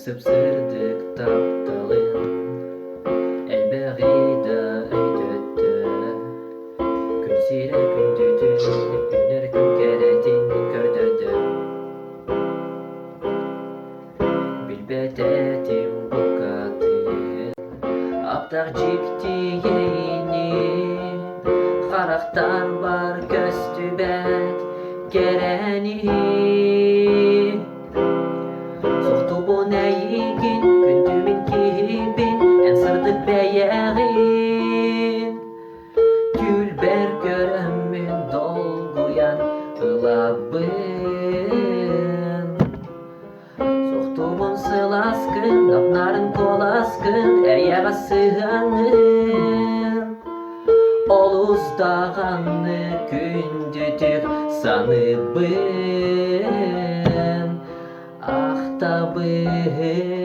Sıpsırdık taptalın elbağida öydöttü Künsire kündüdün ünür kün keretin kördördü Bilbedetim bu kadın Aptar cikti yeyni Karaktar var Köstүbэт Kэрəni Soxtu bu nəyigin Kündümün kibin En sırdık bəyəğin Gülber görəmmin Dolguyan ılabın Soxtumun sılaskın Apnarın kolaskın Əyağa sığanın Oluzdağanı Kündüdük sanıbın Ahtabın